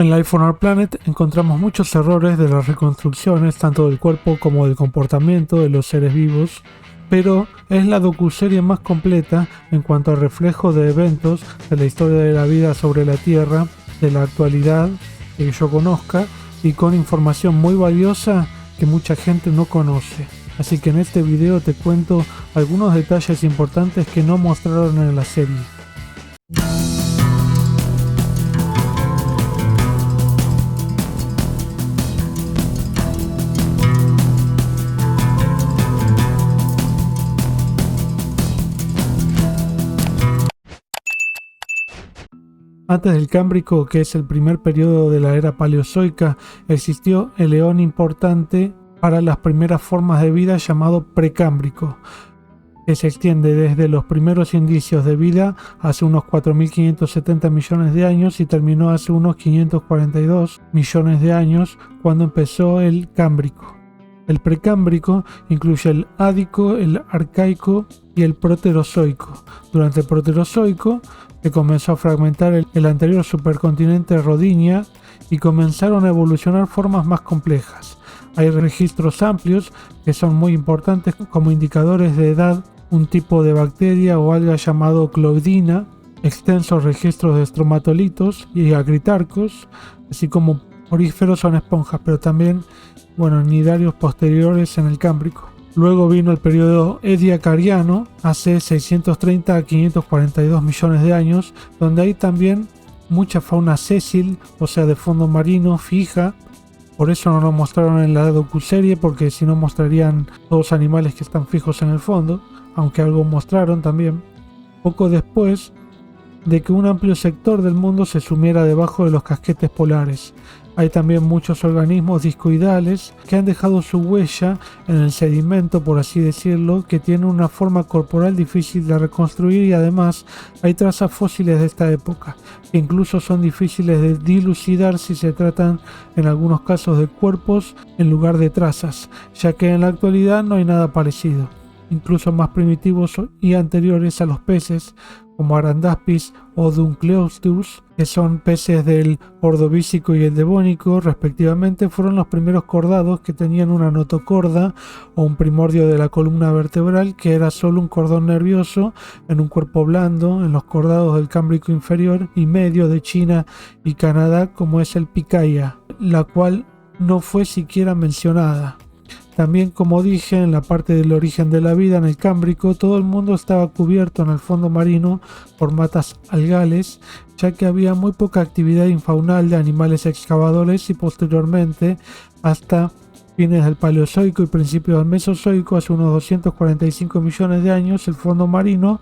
En Life on Our Planet encontramos muchos errores de las reconstrucciones, tanto del cuerpo como del comportamiento de los seres vivos, pero es la docuserie más completa en cuanto a reflejo de eventos de la historia de la vida sobre la Tierra, de la actualidad que yo conozca, y con información muy valiosa que mucha gente no conoce. Así que en este video te cuento algunos detalles importantes que no mostraron en la serie. Antes del Cámbrico, que es el primer periodo de la era paleozoica, existió el eón importante para las primeras formas de vida llamado Precámbrico, que se extiende desde los primeros indicios de vida hace unos 4.570 millones de años y terminó hace unos 542 millones de años cuando empezó el Cámbrico. El Precámbrico incluye el Ádico, el Arcaico y el Proterozoico. Durante el Proterozoico se comenzó a fragmentar el anterior supercontinente Rodinia y comenzaron a evolucionar formas más complejas. Hay registros amplios que son muy importantes como indicadores de edad, un tipo de bacteria o alga llamado Cloidina, extensos registros de estromatolitos y acritarcos, así como poríferos son esponjas, pero también nidarios posteriores en el Cámbrico. Luego vino el periodo ediacariano, hace 630 a 542 millones de años, donde hay también mucha fauna sésil, o sea de fondo marino, fija. Por eso no lo mostraron en la docuserie, porque si no mostrarían todos animales que están fijos en el fondo, aunque algo mostraron también. Poco después de que un amplio sector del mundo se sumiera debajo de los casquetes polares. Hay también muchos organismos discoidales que han dejado su huella en el sedimento, por así decirlo, que tienen una forma corporal difícil de reconstruir, y además hay trazas fósiles de esta época, que incluso son difíciles de dilucidar si se tratan en algunos casos de cuerpos en lugar de trazas, ya que en la actualidad no hay nada parecido. Incluso más primitivos y anteriores a los peces, como Arandaspis o Dunkleosteus, que son peces del Ordovícico y el Devónico respectivamente, fueron los primeros cordados que tenían una notocorda o un primordio de la columna vertebral, que era solo un cordón nervioso en un cuerpo blando, en los cordados del Cámbrico inferior y medio de China y Canadá, como es el Picaya, la cual no fue siquiera mencionada. También, como dije, en la parte del origen de la vida en el Cámbrico, todo el mundo estaba cubierto en el fondo marino por matas algales, ya que había muy poca actividad infaunal de animales excavadores, y posteriormente, hasta fines del Paleozoico y principios del Mesozoico, hace unos 245 millones de años, el fondo marino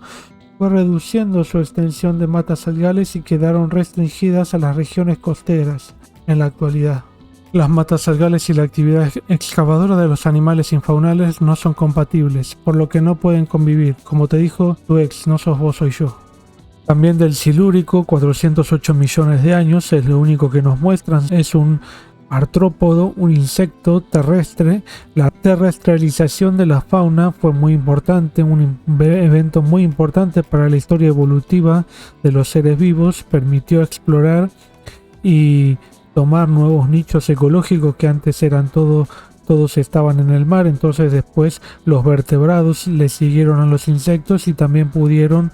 fue reduciendo su extensión de matas algales y quedaron restringidas a las regiones costeras en la actualidad. Las matas algales y la actividad excavadora de los animales infaunales no son compatibles, por lo que no pueden convivir. Como te dijo tu ex, no sos vos, soy yo. También del Silúrico, 408 millones de años, es lo único que nos muestran. Es un artrópodo, un insecto terrestre. La terrestrialización de la fauna fue muy importante, un evento muy importante para la historia evolutiva de los seres vivos. Permitió explorar y tomar nuevos nichos ecológicos que antes eran todos estaban en el mar. Entonces después los vertebrados le siguieron a los insectos y también pudieron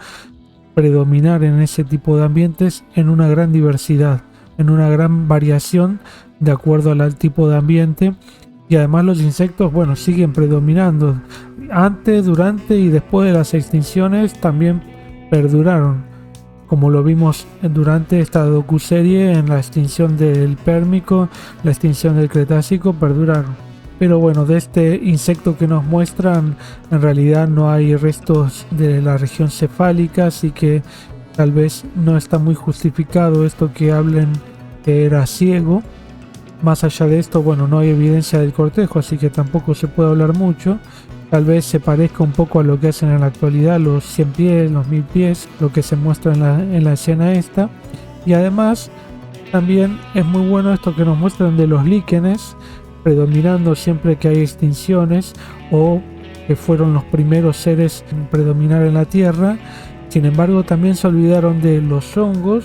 predominar en ese tipo de ambientes en una gran diversidad, en una gran variación de acuerdo al tipo de ambiente. Y además los insectos, siguen predominando. Antes, durante y después de las extinciones también perduraron, como lo vimos durante esta docuserie. En la extinción del Pérmico, la extinción del Cretácico, perduraron. Pero de este insecto que nos muestran, en realidad no hay restos de la región cefálica, así que tal vez no está muy justificado esto que hablen que era ciego. Más allá de esto, no hay evidencia del cortejo, así que tampoco se puede hablar mucho. Tal vez se parezca un poco a lo que hacen en la actualidad los 100 pies, los 1000 pies, lo que se muestra en la escena esta. Y además también es muy bueno esto que nos muestran de los líquenes predominando siempre que hay extinciones o que fueron los primeros seres en predominar en la Tierra. Sin embargo, también se olvidaron de los hongos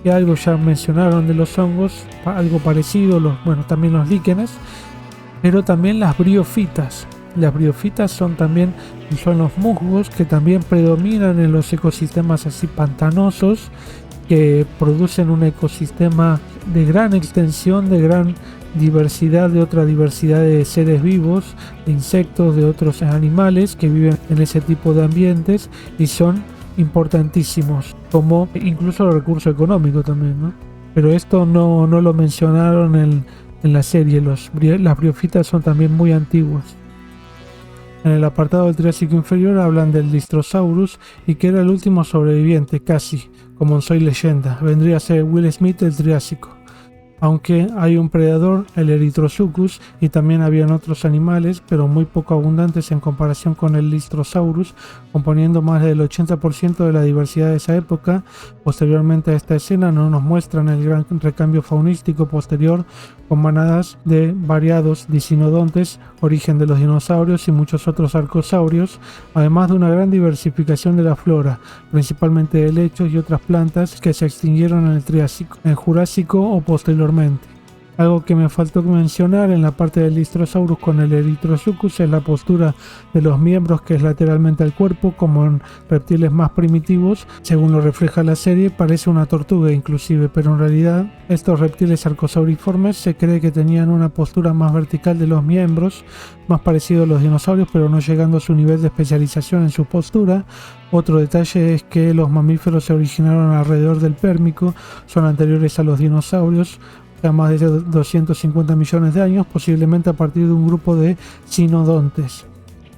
que algo ya mencionaron de los hongos, algo parecido, también los líquenes, pero también las briófitas. Las briófitas son los musgos que también predominan en los ecosistemas así pantanosos, que producen un ecosistema de gran extensión, de gran diversidad, de otra diversidad de seres vivos, de insectos, de otros animales que viven en ese tipo de ambientes y son importantísimos, como incluso el recurso económico también, ¿no? Pero esto no lo mencionaron en la serie. Las briófitas son también muy antiguas. En el apartado del Triásico inferior hablan del Lystrosaurus y que era el último sobreviviente, casi, como en Soy Leyenda. Vendría a ser Will Smith del Triásico. Aunque hay un predador, el Erythrosuchus, y también habían otros animales, pero muy poco abundantes en comparación con el Lystrosaurus, componiendo más del 80% de la diversidad de esa época. Posteriormente a esta escena no nos muestran el gran recambio faunístico posterior, con manadas de variados dicinodontes, origen de los dinosaurios y muchos otros arcosaurios, además de una gran diversificación de la flora, principalmente de helechos y otras plantas que se extinguieron en el Triásico, en el Jurásico o posteriormente. Algo que me faltó mencionar en la parte del Lystrosaurus con el Erythrosuchus es la postura de los miembros, que es lateralmente al cuerpo, como en reptiles más primitivos. Según lo refleja la serie, parece una tortuga inclusive, pero en realidad estos reptiles arcosauriformes se cree que tenían una postura más vertical de los miembros, más parecido a los dinosaurios, pero no llegando a su nivel de especialización en su postura. Otro detalle es que los mamíferos se originaron alrededor del Pérmico, son anteriores a los dinosaurios, a más de 250 millones de años, posiblemente a partir de un grupo de cinodontes,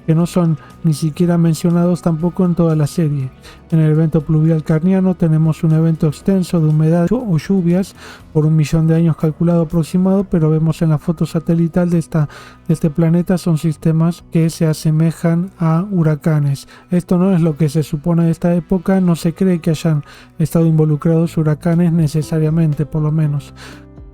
que no son ni siquiera mencionados tampoco en toda la serie. En el evento pluvial carniano tenemos un evento extenso de humedad o lluvias por 1 millón de años calculado aproximado, pero vemos en la foto satelital de este planeta son sistemas que se asemejan a huracanes. Esto no es lo que se supone de esta época, no se cree que hayan estado involucrados huracanes necesariamente, por lo menos.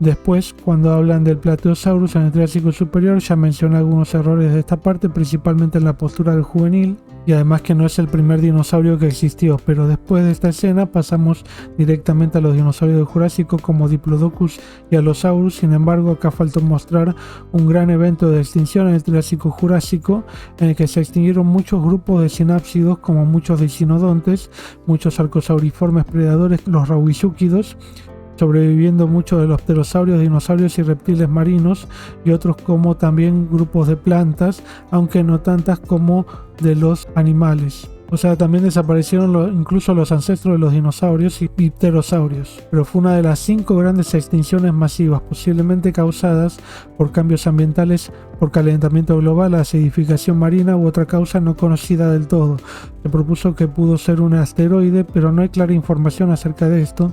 Después, cuando hablan del Plateosaurus en el Triásico superior, ya menciona algunos errores de esta parte, principalmente en la postura del juvenil, y además que no es el primer dinosaurio que existió. Pero después de esta escena pasamos directamente a los dinosaurios del Jurásico como Diplodocus y Allosaurus. Sin embargo, acá faltó mostrar un gran evento de extinción en el Triásico Jurásico, en el que se extinguieron muchos grupos de sinápsidos, como muchos dicinodontes, muchos arcosauriformes predadores, los rauisúquidos, sobreviviendo muchos de los pterosaurios, dinosaurios y reptiles marinos, y otros como también grupos de plantas, aunque no tantas como de los animales. O sea, también desaparecieron incluso los ancestros de los dinosaurios y pterosaurios. Pero fue una de las 5 grandes extinciones masivas, posiblemente causadas por cambios ambientales, por calentamiento global, acidificación marina u otra causa no conocida del todo. Se propuso que pudo ser un asteroide, pero no hay clara información acerca de esto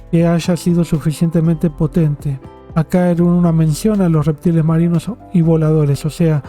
que haya sido suficientemente potente. Acá era una mención a los reptiles marinos y voladores, o sea,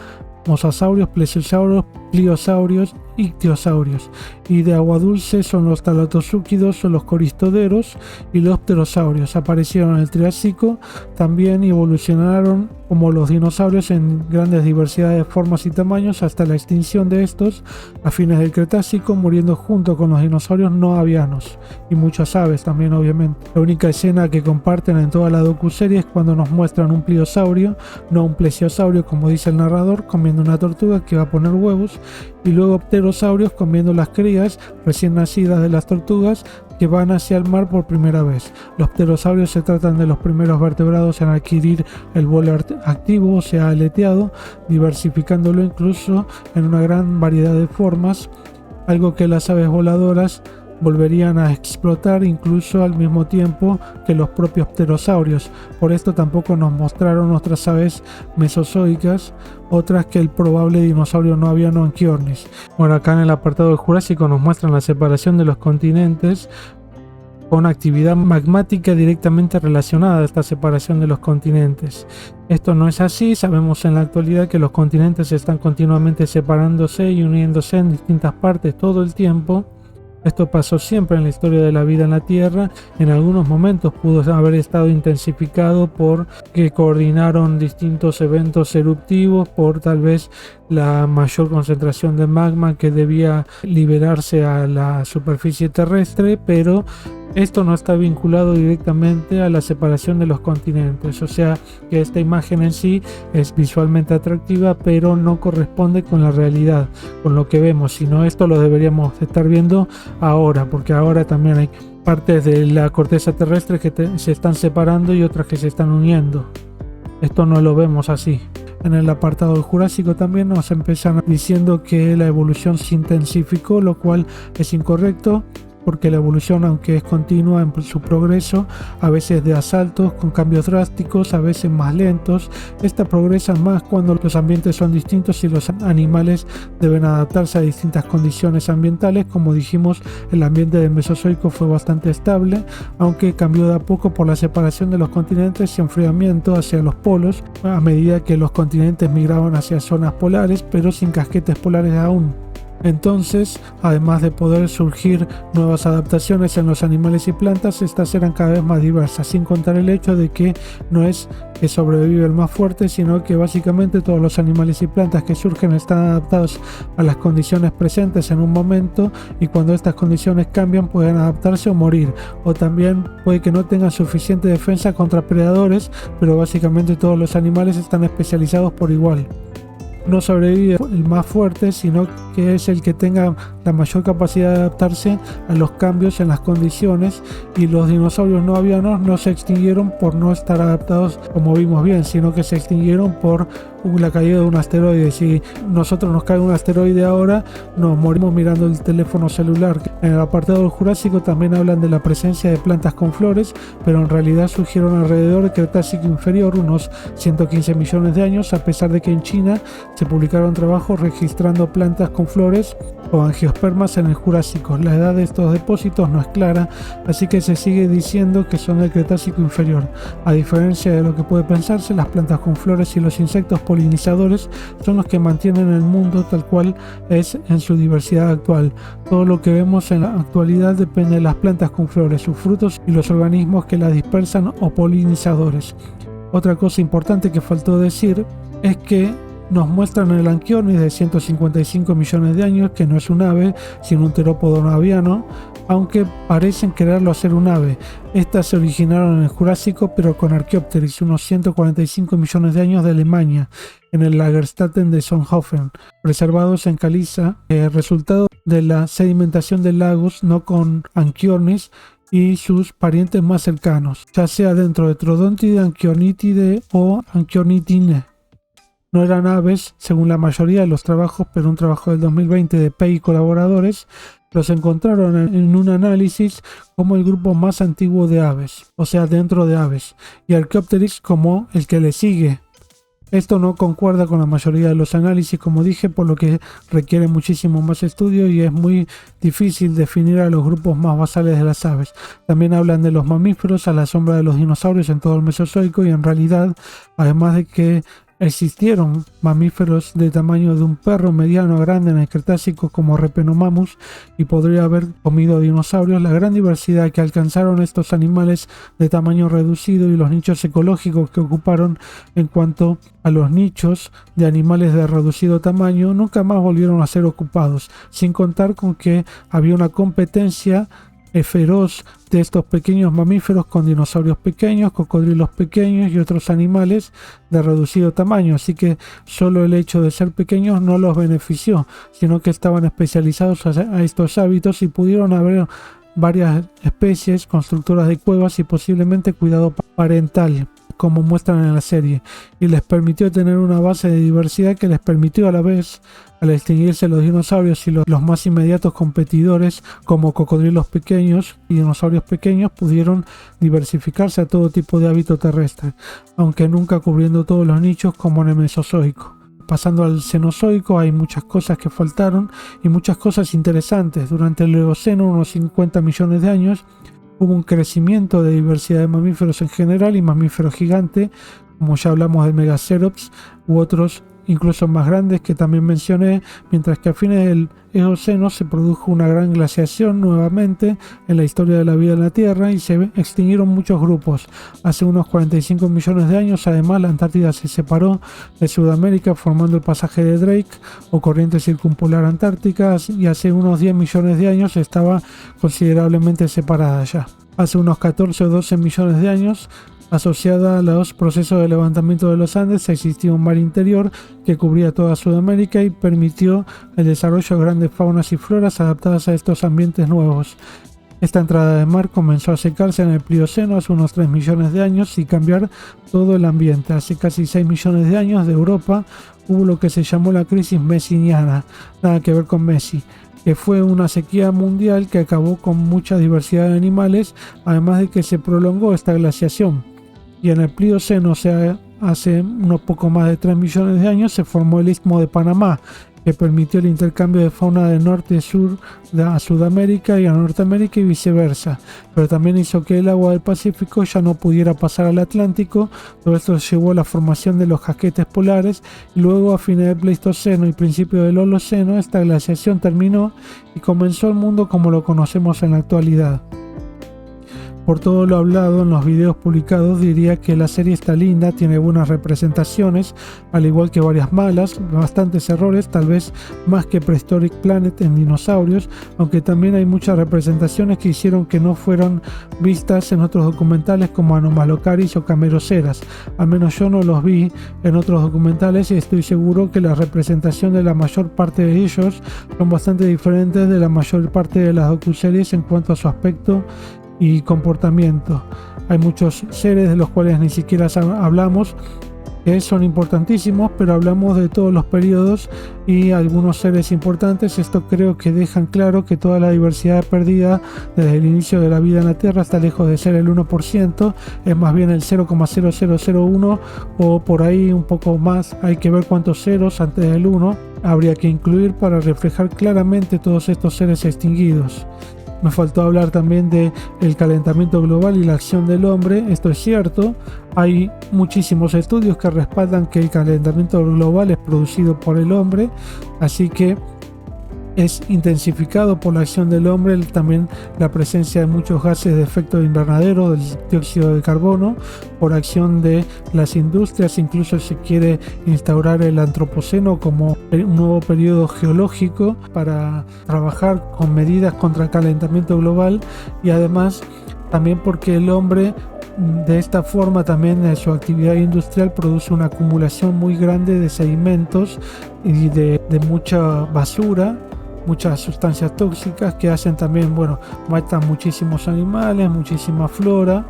mosasaurios, plesiosaurios, pliosaurios, ictiosaurios, y de agua dulce son los talatosúquidos o los coristoderos, y los pterosaurios aparecieron en el Triásico también y evolucionaron como los dinosaurios en grandes diversidades de formas y tamaños hasta la extinción de estos a fines del Cretácico, muriendo junto con los dinosaurios no avianos y muchas aves también, obviamente. La única escena que comparten en toda la docuserie es cuando nos muestran un pliosaurio, no un plesiosaurio como dice el narrador, comiendo una tortuga que va a poner huevos, y luego pterosaurios comiendo las crías recién nacidas de las tortugas que van hacia el mar por primera vez. Los pterosaurios se tratan de los primeros vertebrados en adquirir el vuelo activo, o sea, aleteado, diversificándolo incluso en una gran variedad de formas, algo que las aves voladoras volverían a explotar incluso al mismo tiempo que los propios pterosaurios. Por esto tampoco nos mostraron otras aves mesozoicas, otras que el probable dinosaurio no aviano Anchiornis. Bueno, acá en el apartado del Jurásico nos muestran la separación de los continentes con actividad magmática directamente relacionada a esta separación de los continentes. Esto no es así, sabemos en la actualidad que los continentes están continuamente separándose y uniéndose en distintas partes todo el tiempo. Esto pasó siempre en la historia de la vida en la Tierra. En algunos momentos pudo haber estado intensificado por que coordinaron distintos eventos eruptivos, por tal vez la mayor concentración de magma que debía liberarse a la superficie terrestre, pero Esto no está vinculado directamente a la separación de los continentes, o sea que esta imagen en sí es visualmente atractiva, pero no corresponde con la realidad, con lo que vemos, sino esto lo deberíamos estar viendo ahora, porque ahora también hay partes de la corteza terrestre que se están separando y otras que se están uniendo. Esto no lo vemos así. En el apartado del Jurásico también nos empiezan diciendo que la evolución se intensificó, lo cual es incorrecto, porque la evolución, aunque es continua en su progreso, a veces de asaltos con cambios drásticos, a veces más lentos, esta progresa más cuando los ambientes son distintos y los animales deben adaptarse a distintas condiciones ambientales. Como dijimos, el ambiente del Mesozoico fue bastante estable, aunque cambió de a poco por la separación de los continentes y enfriamiento hacia los polos, a medida que los continentes migraban hacia zonas polares, pero sin casquetes polares aún. Entonces, además de poder surgir nuevas adaptaciones en los animales y plantas, estas eran cada vez más diversas, sin contar el hecho de que no es que sobrevive el más fuerte, sino que básicamente todos los animales y plantas que surgen están adaptados a las condiciones presentes en un momento, y cuando estas condiciones cambian pueden adaptarse o morir, o también puede que no tengan suficiente defensa contra predadores, pero básicamente todos los animales están especializados por igual. No sobrevive el más fuerte, sino que es el que tenga la mayor capacidad de adaptarse a los cambios en las condiciones, y los dinosaurios no avianos no se extinguieron por no estar adaptados como vimos bien, sino que se extinguieron por la caída de un asteroide. Si nosotros nos cae un asteroide ahora, nos morimos mirando el teléfono celular. En el apartado del Jurásico también hablan de la presencia de plantas con flores, pero en realidad surgieron alrededor del Cretácico inferior, unos 115 millones de años, a pesar de que en China se publicaron trabajos registrando plantas con flores o angiospermas en el Jurásico. La edad de estos depósitos no es clara, así que se sigue diciendo que son del Cretácico inferior. A diferencia de lo que puede pensarse, las plantas con flores y los insectos polinizadores son los que mantienen el mundo tal cual es en su diversidad actual. Todo lo que vemos en la actualidad depende de las plantas con flores, sus frutos y los organismos que las dispersan o polinizadores. Otra cosa importante que faltó decir es que nos muestran el Anchiornis de 155 millones de años, que no es un ave, sino un terópodo no aviano, aunque parecen quererlo hacer un ave. Estas se originaron en el Jurásico, pero con Archaeopteryx, unos 145 millones de años de Alemania, en el Lagerstätten de Solnhofen, preservados en caliza, resultado de la sedimentación de lagos, no con Anchiornis y sus parientes más cercanos, ya sea dentro de Trodontide, Anchiornitide o Anchiornitine. No eran aves, según la mayoría de los trabajos, pero un trabajo del 2020 de Pei y colaboradores los encontraron en un análisis como el grupo más antiguo de aves, o sea, dentro de aves, y Archaeopteryx como el que le sigue. Esto no concuerda con la mayoría de los análisis, como dije, por lo que requiere muchísimo más estudio y es muy difícil definir a los grupos más basales de las aves. También hablan de los mamíferos a la sombra de los dinosaurios en todo el Mesozoico, y en realidad, además de que existieron mamíferos de tamaño de un perro mediano a grande en el Cretácico como Repenomamus, y podría haber comido dinosaurios, la gran diversidad que alcanzaron estos animales de tamaño reducido y los nichos ecológicos que ocuparon en cuanto a los nichos de animales de reducido tamaño nunca más volvieron a ser ocupados, sin contar con que había una competencia feroz de estos pequeños mamíferos con dinosaurios pequeños, cocodrilos pequeños y otros animales de reducido tamaño, así que solo el hecho de ser pequeños no los benefició, sino que estaban especializados a estos hábitos y pudieron haber varias especies constructoras de cuevas y posiblemente cuidado parental, como muestran en la serie, y les permitió tener una base de diversidad que les permitió a la vez, al extinguirse los dinosaurios y los más inmediatos competidores como cocodrilos pequeños y dinosaurios pequeños, pudieron diversificarse a todo tipo de hábito terrestre, aunque nunca cubriendo todos los nichos como en el Mesozoico. Pasando al Cenozoico, hay muchas cosas que faltaron y muchas cosas interesantes. Durante el Eoceno, unos 50 millones de años, hubo un crecimiento de diversidad de mamíferos en general y mamíferos gigantes, como ya hablamos de Megacerops u otros incluso más grandes que también mencioné, mientras que a fines del Eoceno se produjo una gran glaciación nuevamente en la historia de la vida en la Tierra y se extinguieron muchos grupos. Hace unos 45 millones de años, además, la Antártida se separó de Sudamérica formando el pasaje de Drake o corriente circumpolar antártica, y hace unos 10 millones de años estaba considerablemente separada ya. hace unos 14 o 12 millones de años. Asociada a los procesos de levantamiento de los Andes, existía un mar interior que cubría toda Sudamérica y permitió el desarrollo de grandes faunas y floras adaptadas a estos ambientes nuevos. Esta entrada de mar comenzó a secarse en el Plioceno hace unos 3 millones de años y cambiar todo el ambiente. Hace casi 6 millones de años de Europa hubo lo que se llamó la crisis messiniana, nada que ver con Messi, que fue una sequía mundial que acabó con mucha diversidad de animales, además de que se prolongó esta glaciación. Y en el Plioceno, o sea, hace unos poco más de 3 millones de años, se formó el Istmo de Panamá, que permitió el intercambio de fauna de norte y sur a Sudamérica y a Norteamérica y viceversa, pero también hizo que el agua del Pacífico ya no pudiera pasar al Atlántico. Todo esto llevó a la formación de los casquetes polares y luego, a fines del Pleistoceno y principios del Holoceno, esta glaciación terminó y comenzó el mundo como lo conocemos en la actualidad. Por todo lo hablado en los videos publicados, diría que la serie está linda, tiene buenas representaciones, al igual que varias malas, bastantes errores, tal vez más que Prehistoric Planet en dinosaurios, aunque también hay muchas representaciones que hicieron que no fueran vistas en otros documentales como Anomalocaris o Cameroceras. Al menos yo no los vi en otros documentales y estoy seguro que la representación de la mayor parte de ellos son bastante diferentes de la mayor parte de las docuseries en cuanto a su aspecto y comportamiento. Hay muchos seres de los cuales ni siquiera hablamos, que son importantísimos, pero hablamos de todos los periodos y algunos seres importantes. Esto creo que dejan claro que toda la diversidad perdida desde el inicio de la vida en la Tierra está lejos de ser el 1%, es más bien el 0,0001 o por ahí un poco más. Hay que ver cuántos ceros antes del 1 habría que incluir para reflejar claramente todos estos seres extinguidos. Me faltó hablar también del calentamiento global y la acción del hombre. Esto es cierto, hay muchísimos estudios que respaldan que el calentamiento global es producido por el hombre, así que es intensificado por la acción del hombre, también la presencia de muchos gases de efecto invernadero, del dióxido de carbono, por acción de las industrias. Incluso se quiere instaurar el antropoceno como un nuevo periodo geológico para trabajar con medidas contra el calentamiento global, y además también porque el hombre de esta forma también en su actividad industrial produce una acumulación muy grande de sedimentos y de mucha basura, muchas sustancias tóxicas que hacen también, matan muchísimos animales, muchísima flora,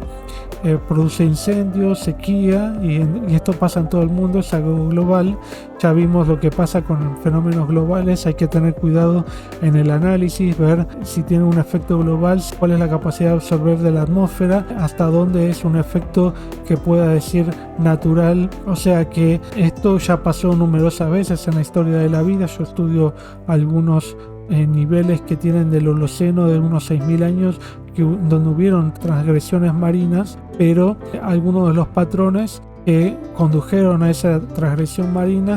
produce incendios, sequía, y esto pasa en todo el mundo, es algo global. Ya vimos lo que pasa con fenómenos globales, hay que tener cuidado en el análisis, ver si tiene un efecto global, cuál es la capacidad de absorber de la atmósfera, hasta dónde es un efecto que pueda decir natural. O sea que esto ya pasó numerosas veces en la historia de la vida. Yo estudio algunos niveles que tienen del Holoceno de unos 6.000 años, donde hubieron transgresiones marinas, pero algunos de los patrones que condujeron a esa transgresión marina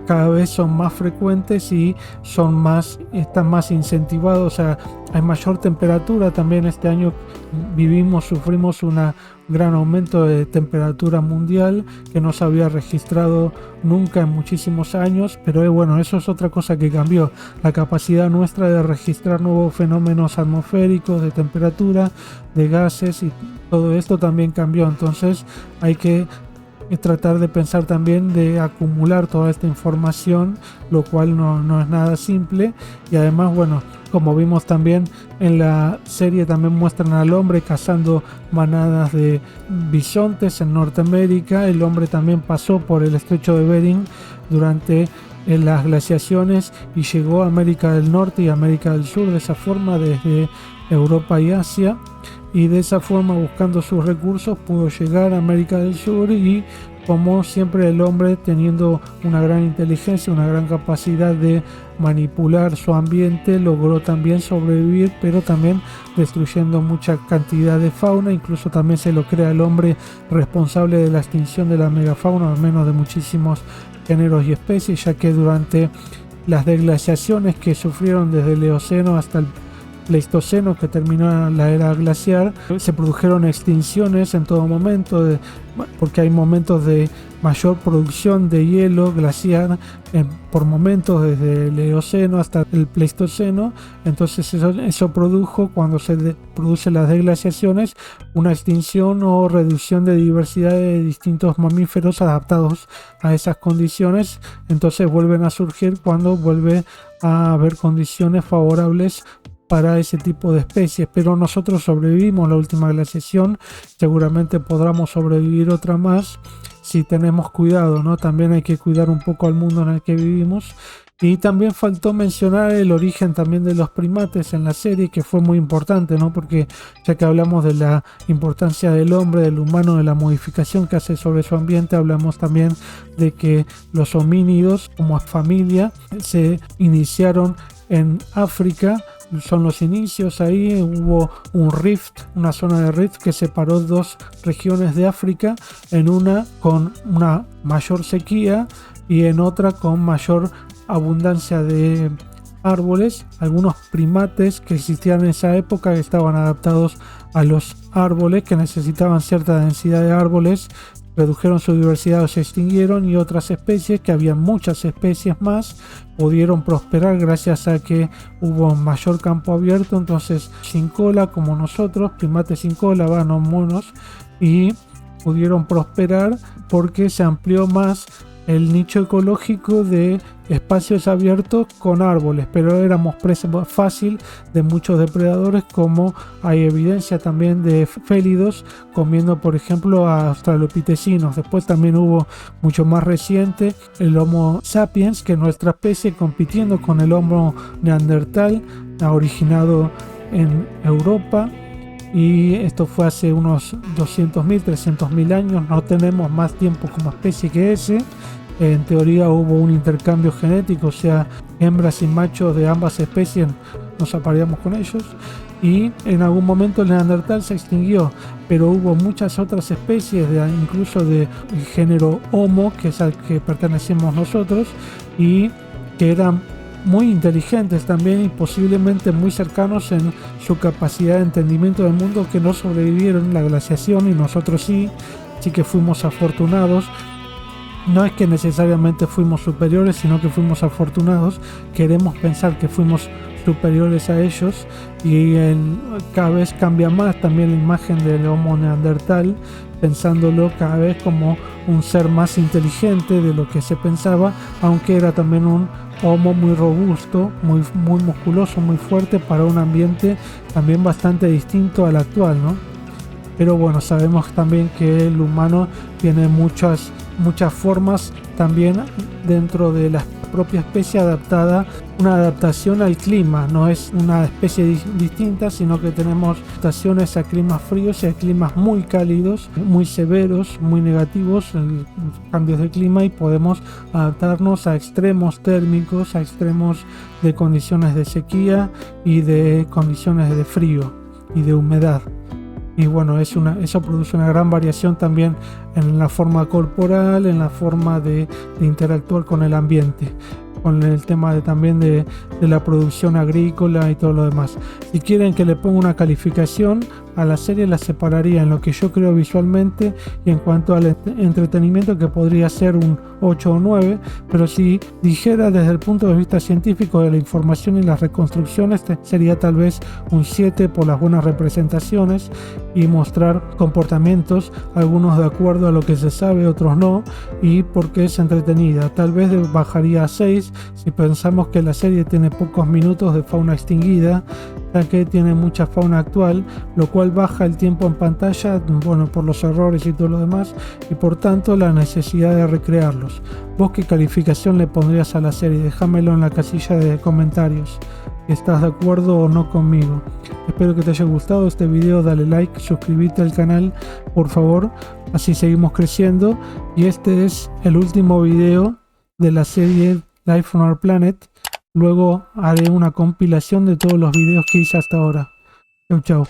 cada vez son más frecuentes y están más incentivados. O sea, hay mayor temperatura. También este año sufrimos un gran aumento de temperatura mundial que no se había registrado nunca en muchísimos años, pero eso es otra cosa que cambió, la capacidad nuestra de registrar nuevos fenómenos atmosféricos, de temperatura, de gases, y todo esto también cambió. Entonces hay que tratar de pensar también de acumular toda esta información, lo cual no es nada simple. Y además, como vimos también en la serie, también muestran al hombre cazando manadas de bisontes en Norteamérica. El hombre también pasó por el estrecho de Bering durante las glaciaciones y llegó a América del Norte y América del Sur de esa forma, desde Europa y Asia, y de esa forma, buscando sus recursos, pudo llegar a América del Sur. Y como siempre, el hombre, teniendo una gran inteligencia, una gran capacidad de manipular su ambiente, logró también sobrevivir, pero también destruyendo mucha cantidad de fauna. Incluso también se lo cree al hombre responsable de la extinción de la megafauna, al menos de muchísimos géneros y especies, ya que durante las deglaciaciones que sufrieron desde el Eoceno hasta Pleistoceno, que terminó la era glaciar, se produjeron extinciones en todo momento, porque hay momentos de mayor producción de hielo glaciar por momentos desde el Eoceno hasta el Pleistoceno. Entonces eso produjo, cuando se producen las deglaciaciones, una extinción o reducción de diversidad de distintos mamíferos adaptados a esas condiciones. Entonces vuelven a surgir cuando vuelve a haber condiciones favorables para ese tipo de especies, pero nosotros sobrevivimos la última glaciación, seguramente podremos sobrevivir otra más si tenemos cuidado, ¿no? También hay que cuidar un poco al mundo en el que vivimos. Y también faltó mencionar el origen también de los primates en la serie, que fue muy importante, ¿no? Porque ya que hablamos de la importancia del hombre, del humano, de la modificación que hace sobre su ambiente, hablamos también de que los homínidos como familia se iniciaron en África. Son los inicios. Ahí hubo un rift, una zona de rift que separó dos regiones de África, en una con una mayor sequía y en otra con mayor abundancia de árboles. Algunos primates que existían en esa época estaban adaptados a los árboles, que necesitaban cierta densidad de árboles, redujeron su diversidad o se extinguieron, y otras especies, que había muchas especies más, pudieron prosperar gracias a que hubo mayor campo abierto. Entonces, sin cola, como nosotros, primates sin cola, no monos, y pudieron prosperar porque se amplió más el nicho ecológico de espacios abiertos con árboles, pero éramos presa fácil de muchos depredadores, como hay evidencia también de félidos comiendo, por ejemplo, a australopitecinos. Después también hubo mucho más reciente el Homo sapiens, que nuestra especie, compitiendo con el Homo neandertal, ha originado en Europa. Y esto fue hace unos 200.000, 300.000 años. No tenemos más tiempo como especie que ese. En teoría hubo un intercambio genético, o sea, hembras y machos de ambas especies nos apareamos con ellos. Y en algún momento el neandertal se extinguió, pero hubo muchas otras especies, incluso de género Homo, que es al que pertenecemos nosotros, y que eran muy inteligentes también y posiblemente muy cercanos en su capacidad de entendimiento del mundo, que no sobrevivieron la glaciación, y nosotros sí que fuimos afortunados. No es que necesariamente fuimos superiores, sino que fuimos afortunados. Queremos pensar que fuimos superiores a ellos, y cada vez cambia más también la imagen del Homo neandertal, pensándolo cada vez como un ser más inteligente de lo que se pensaba, aunque era también un Homo muy robusto, muy musculoso, muy fuerte, para un ambiente también bastante distinto al actual, ¿no? Pero bueno, sabemos también que el humano tiene muchas formas también dentro de la propia especie adaptada, una adaptación al clima. No es una especie distinta, sino que tenemos adaptaciones a climas fríos y a climas muy cálidos, muy severos, muy negativos, cambios de clima, y podemos adaptarnos a extremos térmicos, a extremos de condiciones de sequía y de condiciones de frío y de humedad. Y bueno, eso produce una gran variación también en la forma corporal, en la forma de interactuar con el ambiente, con el tema también de la producción agrícola y todo lo demás. Si quieren que le ponga una calificación a la serie, la separaría en lo que yo creo visualmente y en cuanto al entretenimiento, que podría ser un 8 o 9, pero si dijera desde el punto de vista científico de la información y las reconstrucciones, sería tal vez un 7 por las buenas representaciones y mostrar comportamientos, algunos de acuerdo a lo que se sabe, otros no, y porque es entretenida. Tal vez bajaría a 6 si pensamos que la serie tiene pocos minutos de fauna extinguida, ya que tiene mucha fauna actual, lo cual baja el tiempo en pantalla, bueno, por los errores y todo lo demás, y por tanto la necesidad de recrearlos. ¿Vos qué calificación le pondrías a la serie? Déjamelo en la casilla de comentarios. ¿Estás de acuerdo o no conmigo? Espero que te haya gustado este video, dale like, suscríbete al canal, por favor, así seguimos creciendo. Y este es el último video de la serie Life on Our Planet. Luego haré una compilación de todos los videos que hice hasta ahora. Chau, chau.